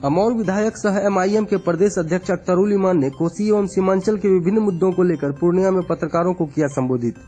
अमौर विधायक सह एमआईएम के प्रदेश अध्यक्ष अख्तरुल ईमान ने कोसी एवं सीमांचल के विभिन्न मुद्दों को लेकर पूर्णिया में पत्रकारों को किया संबोधित।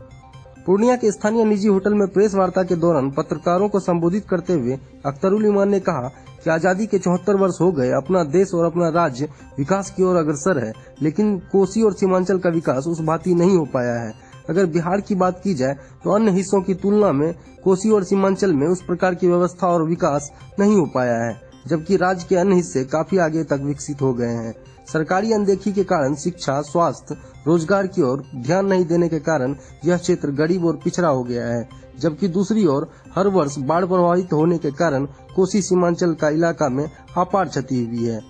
पूर्णिया के स्थानीय निजी होटल में प्रेस वार्ता के दौरान पत्रकारों को संबोधित करते हुए अख्तरुल ईमान ने कहा कि आजादी के 74 वर्ष हो गए, अपना देश और अपना राज्य विकास की ओर अग्रसर है, लेकिन कोसी और सीमांचल का विकास उस भांति नहीं हो पाया है। अगर बिहार की बात की जाए तो अन्य हिस्सों की तुलना में कोसी और सीमांचल में उस प्रकार की व्यवस्था और विकास नहीं हो पाया है, जबकि राज्य के अन्य हिस्से काफी आगे तक विकसित हो गए हैं। सरकारी अनदेखी के कारण शिक्षा, स्वास्थ्य, रोजगार की ओर ध्यान नहीं देने के कारण यह क्षेत्र गरीब और पिछड़ा हो गया है, जबकि दूसरी ओर हर वर्ष बाढ़ प्रभावित होने के कारण कोसी सीमांचल का इलाका में अपार क्षति हुई है।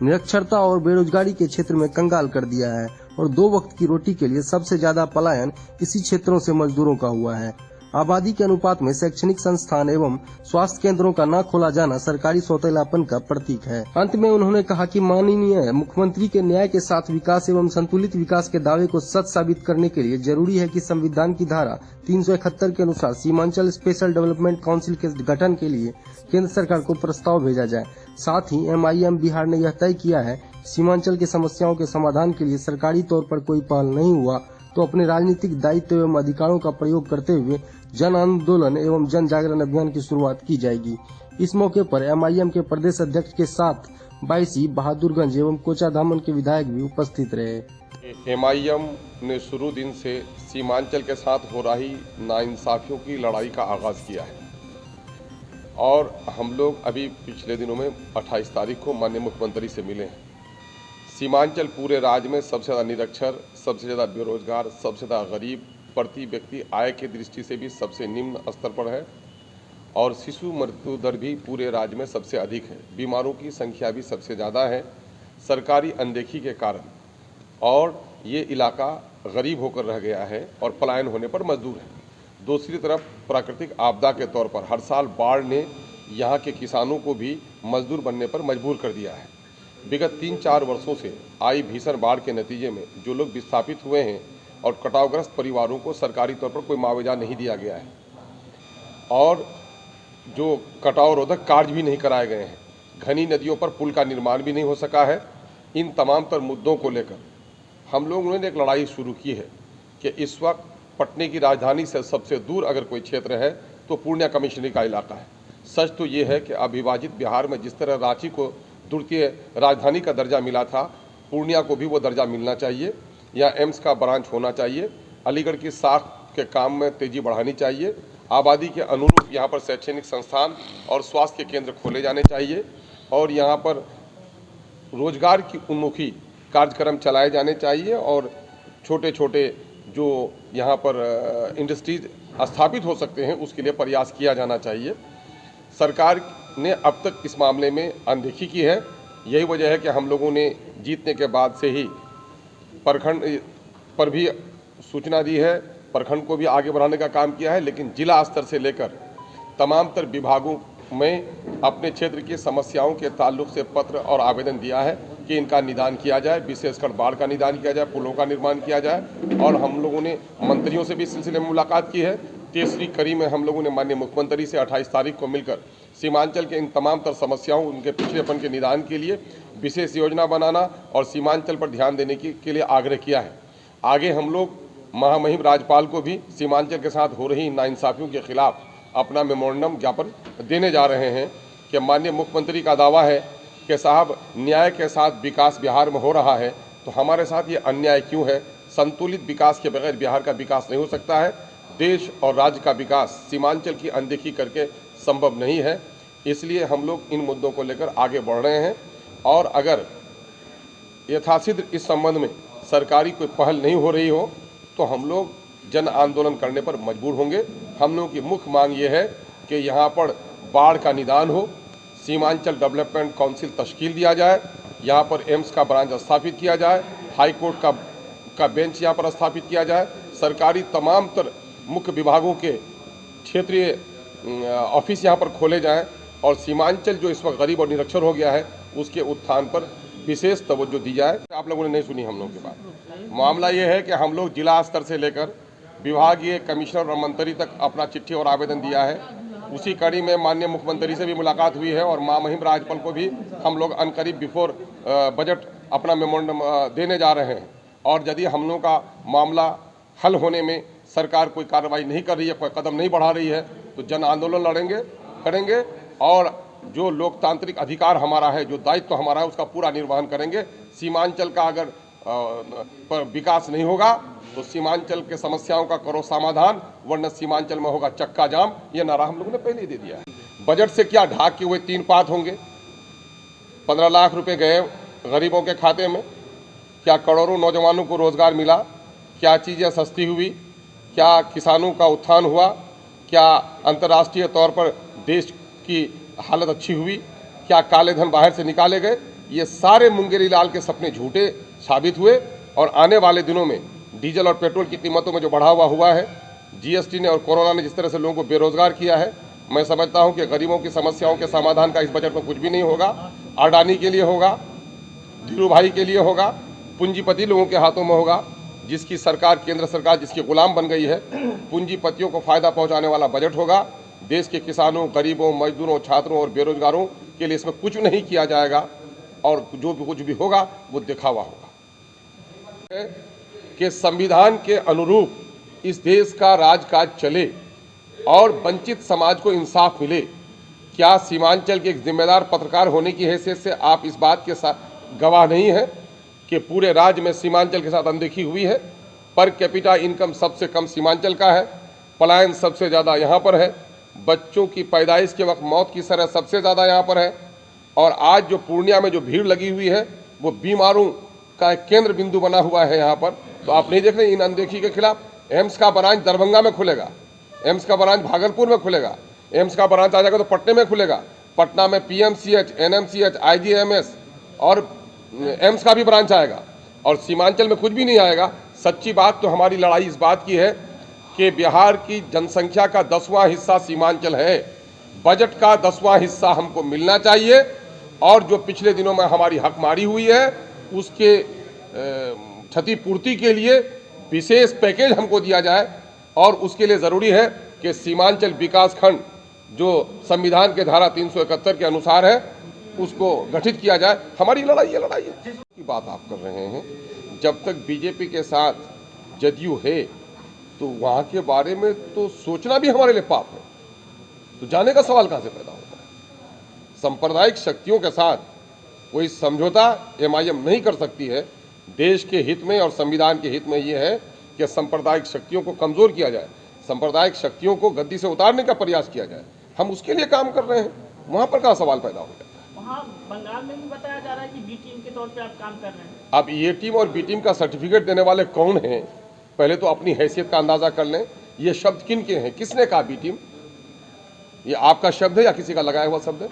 निरक्षरता और बेरोजगारी के क्षेत्र में कंगाल कर दिया है और 2 वक्त की रोटी के लिए सबसे ज्यादा पलायन इसी क्षेत्रों से मजदूरों का हुआ है। आबादी के अनुपात में शैक्षणिक संस्थान एवं स्वास्थ्य केंद्रों का न खोला जाना सरकारी सौतेलापन का प्रतीक है। अंत में उन्होंने कहा कि माननीय मुख्यमंत्री के न्याय के साथ विकास एवं संतुलित विकास के दावे को सच साबित करने के लिए जरूरी है कि संविधान की धारा 371 के अनुसार सीमांचल स्पेशल डेवलपमेंट काउंसिल के गठन के लिए केंद्र सरकार को प्रस्ताव भेजा जाए। साथ ही एमआईएम बिहार ने यह तय किया है सीमांचल की समस्याओं के समाधान के लिए सरकारी तौर पर कोई पहल नहीं हुआ तो अपने राजनीतिक दायित्व एवं अधिकारों का प्रयोग करते हुए जन आंदोलन एवं जन जागरण अभियान की शुरुआत की जाएगी। इस मौके पर एमआईएम के प्रदेश अध्यक्ष के साथ बायसी, बहादुरगंज एवं कोचाधामन के विधायक भी उपस्थित रहे। एमआईएम ने शुरू दिन से सीमांचल के साथ हो रही नाइंसाफियों की लड़ाई का आगाज किया है और हम लोग अभी पिछले दिनों में 28 तारीख को माननीय मुख्यमंत्री से मिले हैं। सीमांचल पूरे राज्य में सबसे ज़्यादा निरक्षर, सबसे ज़्यादा बेरोजगार, सबसे ज़्यादा गरीब, प्रति व्यक्ति आय की दृष्टि से भी सबसे निम्न स्तर पर है और शिशु मृत्यु दर भी पूरे राज्य में सबसे अधिक है। बीमारों की संख्या भी सबसे ज़्यादा है सरकारी अनदेखी के कारण और ये इलाका गरीब होकर रह गया है और पलायन होने पर मजदूर है। दूसरी तरफ प्राकृतिक आपदा के तौर पर हर साल बाढ़ ने यहाँ के किसानों को भी मजदूर बनने पर मजबूर कर दिया है। विगत 3-4 वर्षों से आई भीषण बाढ़ के नतीजे में जो लोग विस्थापित हुए हैं और कटावग्रस्त परिवारों को सरकारी तौर पर कोई मुआवजा नहीं दिया गया है और जो कटाव रोधक कार्य भी नहीं कराए गए हैं, घनी नदियों पर पुल का निर्माण भी नहीं हो सका है। इन तमाम तर मुद्दों को लेकर हम लोगों ने एक लड़ाई शुरू की है कि इस वक्त पटने की राजधानी से सबसे दूर अगर कोई क्षेत्र है तो पूर्णिया कमिश्नरी का इलाका है। सच तो ये है कि अविभाजित बिहार में जिस तरह रांची को द्वितीय राजधानी का दर्जा मिला था, पूर्णिया को भी वो दर्जा मिलना चाहिए। या एम्स का ब्रांच होना चाहिए। अलीगढ़ की साख के काम में तेजी बढ़ानी चाहिए। आबादी के अनुरूप यहाँ पर शैक्षणिक संस्थान और स्वास्थ्य के केंद्र खोले जाने चाहिए और यहाँ पर रोजगार की उन्मुखी कार्यक्रम चलाए जाने चाहिए और छोटे छोटे जो यहाँ पर इंडस्ट्रीज स्थापित हो सकते हैं उसके लिए प्रयास किया जाना चाहिए। सरकार ने अब तक इस मामले में अनदेखी की है। यही वजह है कि हम लोगों ने जीतने के बाद से ही प्रखंड पर भी सूचना दी है, प्रखंड को भी आगे बढ़ाने का काम किया है, लेकिन जिला स्तर से लेकर तमाम तर विभागों में अपने क्षेत्र की समस्याओं के ताल्लुक से पत्र और आवेदन दिया है कि इनका निदान किया जाए, विशेषकर बाढ़ का निदान किया जाए, पुलों का निर्माण किया जाए। और हम लोगों ने मंत्रियों से भी इस सिलसिले में मुलाकात की है। तीसरी कड़ी में हम लोगों ने माननीय मुख्यमंत्री से 28 तारीख को मिलकर सीमांचल के इन तमाम तर समस्याओं, उनके पिछड़ेपन के निदान के लिए विशेष योजना बनाना और सीमांचल पर ध्यान देने के लिए आग्रह किया है। आगे हम लोग महामहिम राज्यपाल को भी सीमांचल के साथ हो रही नाइंसाफियों के खिलाफ अपना मेमोरेंडम ज्ञापन देने जा रहे हैं कि माननीय मुख्यमंत्री का दावा है कि साहब न्याय के साथ विकास बिहार में हो रहा है, तो हमारे साथ ये अन्याय क्यों है? संतुलित विकास के बगैर बिहार का विकास नहीं हो सकता है। देश और राज्य का विकास सीमांचल की अनदेखी करके संभव नहीं है। इसलिए हम लोग इन मुद्दों को लेकर आगे बढ़ रहे हैं और अगर यथासिद्ध इस संबंध में सरकारी कोई पहल नहीं हो रही हो तो हम लोग जन आंदोलन करने पर मजबूर होंगे। हम लोगों की मुख्य मांग ये है कि यहाँ पर बाढ़ का निदान हो, सीमांचल डेवलपमेंट काउंसिल तश्कील दिया जाए, यहाँ पर एम्स का ब्रांच स्थापित किया जाए, हाई कोर्ट का बेंच यहाँ पर स्थापित किया जाए, सरकारी तमाम तर मुख्य विभागों के क्षेत्रीय ऑफिस यहाँ पर खोले जाएं और सीमांचल जो इस वक्त गरीब और निरक्षर हो गया है उसके उत्थान पर विशेष तवज्जो दी जाए। आप लोगों ने नहीं सुनी हम लोगों की बात। मामला ये है कि हम लोग जिला स्तर से लेकर विभागीय कमिश्नर और मंत्री तक अपना चिट्ठी और आवेदन दिया है उसी कड़ी में माननीय मुख्यमंत्री से भी मुलाकात हुई है और मां महिम राजपल को भी हम लोग अनकरीब बिफोर बजट अपना मेमोरेंडम देने जा रहे हैं। और यदि हम लोगों का मामला हल होने में सरकार कोई कार्रवाई नहीं कर रही है, कोई कदम नहीं बढ़ा रही है, तो जन आंदोलन करेंगे और जो लोकतांत्रिक अधिकार हमारा है, जो दायित्व हमारा है, उसका पूरा निर्वहन करेंगे। सीमांचल का अगर पर विकास नहीं होगा तो सीमांचल के समस्याओं का करो समाधान, वरना सीमांचल में होगा चक्का जाम। ये नारा हम लोगों ने पहले ही दे दिया है। बजट से क्या ढाक के हुए 3 पात होंगे? 15 लाख रुपए गए गरीबों के खाते में। क्या करोड़ों नौजवानों को रोजगार मिला? क्या चीज़ें सस्ती हुई? क्या किसानों का उत्थान हुआ? क्या अंतर्राष्ट्रीय तौर पर देश की हालत अच्छी हुई? क्या काले धन बाहर से निकाले गए? ये सारे मुंगेरी लाल के सपने झूठे साबित हुए और आने वाले दिनों में डीजल और पेट्रोल की कीमतों में जो बढ़ावा हुआ है, जीएसटी ने और कोरोना ने जिस तरह से लोगों को बेरोजगार किया है, मैं समझता हूं कि गरीबों की समस्याओं के समाधान का इस बजट में कुछ भी नहीं होगा। अडानी के लिए होगा, धीरू भाई के लिए होगा, पूंजीपति लोगों के हाथों में होगा। जिसकी सरकार, केंद्र सरकार जिसकी गुलाम बन गई है, पूंजीपतियों को फायदा पहुंचाने वाला बजट होगा। देश के किसानों, गरीबों, मजदूरों, छात्रों और बेरोजगारों के लिए इसमें कुछ नहीं किया जाएगा और जो भी कुछ भी होगा वो दिखावा होगा। कि संविधान के अनुरूप इस देश का राजकाज चले और वंचित समाज को इंसाफ मिले। क्या सीमांचल के एक जिम्मेदार पत्रकार होने की हैसियत से आप इस बात के साथ गवाह नहीं हैं कि पूरे राज्य में सीमांचल के साथ अनदेखी हुई है? पर कैपिटा इनकम सबसे कम सीमांचल का है, पलायन सबसे ज़्यादा यहाँ पर है, बच्चों की पैदाइश के वक्त मौत की शरह सबसे ज़्यादा यहाँ पर है। और आज जो पूर्णिया में जो भीड़ लगी हुई है वो बीमारों का एक केंद्र बिंदु बना हुआ है यहाँ पर। तो आप नहीं देख रहे इन अनदेखी के खिलाफ एम्स का ब्रांच दरभंगा में खुलेगा, एम्स का ब्रांच भागलपुर में खुलेगा, एम्स का ब्रांच आ जाएगा तो पटना में खुलेगा। पटना में पीएमसीएच, एनएमसीएच, आईजीएमएस और एम्स का भी ब्रांच आएगा और सीमांचल में कुछ भी नहीं आएगा। सच्ची बात तो हमारी लड़ाई इस बात की है कि बिहार की जनसंख्या का 10वां हिस्सा सीमांचल है। बजट का 10वां हिस्सा हमको मिलना चाहिए और जो पिछले दिनों में हमारी हकमारी हुई है उसके क्षतिपूर्ति के लिए विशेष पैकेज हमको दिया जाए। और उसके लिए ज़रूरी है कि सीमांचल विकास खंड जो संविधान के धारा 371 के अनुसार है उसको गठित किया जाए। हमारी लड़ाई ये लड़ाई है की बात आप कर रहे हैं। जब तक बीजेपी के साथ जदयू है तो वहाँ के बारे में तो सोचना भी हमारे लिए पाप है। तो जाने का सवाल कहाँ से पैदा होता है? सांप्रदायिक शक्तियों के साथ कोई समझौता एमआईएम नहीं कर सकती है। देश के हित में और संविधान के हित में ये है कि सांप्रदायिक शक्तियों को कमज़ोर किया जाए, सांप्रदायिक शक्तियों को गद्दी से उतारने का प्रयास किया जाए। हम उसके लिए काम कर रहे हैं। वहाँ पर कहाँ सवाल पैदा हो जाता है? वहाँ बंगाल में भी बताया जा रहा है कि बी टीम के तौर पे आप काम कर रहे हैं। अब ए टीम और बी टीम का सर्टिफिकेट देने वाले कौन हैं? पहले तो अपनी हैसियत का अंदाज़ा कर लें। ये शब्द किन के हैं? किसने कहा बी टीम? ये आपका शब्द है या किसी का लगाया हुआ शब्द है?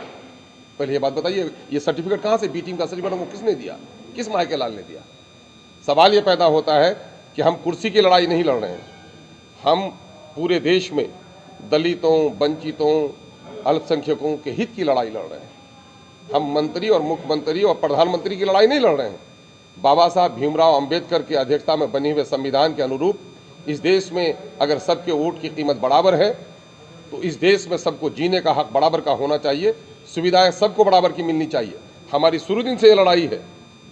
पहले ये बात बताइए, ये सर्टिफिकेट कहाँ से, बी टीम का सर्टिफिकेट हमको किसने दिया? किस मायके लाल ने दिया? सवाल ये पैदा होता है कि हम कुर्सी की लड़ाई नहीं लड़ रहे हैं, हम पूरे देश में दलितों, वंचितों, अल्पसंख्यकों के हित की लड़ाई लड़ रहे हैं। हम मंत्री और मुख्यमंत्री और प्रधानमंत्री की लड़ाई नहीं लड़ रहे हैं। बाबा साहब भीमराव अंबेडकर की अध्यक्षता में बने हुए संविधान के अनुरूप इस देश में अगर सबके वोट की कीमत बराबर है तो इस देश में सबको जीने का हक बराबर का होना चाहिए, सुविधाएं सबको बराबर की मिलनी चाहिए। हमारी शुरू दिन से ये लड़ाई है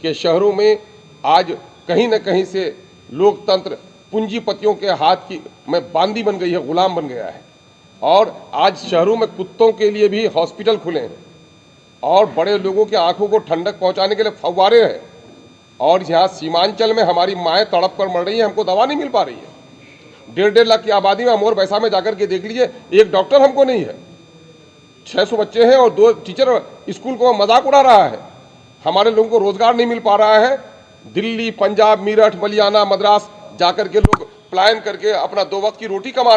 कि शहरों में आज कहीं न कहीं से लोकतंत्र पूंजीपतियों के हाथ की में बांदी बन गई है, गुलाम बन गया है। और आज शहरों में कुत्तों के लिए भी हॉस्पिटल खुले हैं और बड़े लोगों की आंखों को ठंडक पहुंचाने के लिए फव्वारे हैं। और यहाँ सीमांचल में हमारी माएँ तड़प कर मर रही हैं, हमको दवा नहीं मिल पा रही है। 1.5 लाख की आबादी में अमोर बैसा में जाकर के देख लीजिए, एक डॉक्टर हमको नहीं है। 600 बच्चे हैं और 2 टीचर स्कूल को मजाक उड़ा रहा है। हमारे लोगों को रोजगार नहीं मिल पा रहा है। दिल्ली, पंजाब, मीरठ, मलियाना, मद्रास जाकर के लोग पलायन करके अपना 2 वक्त की रोटी कमा रहे हैं।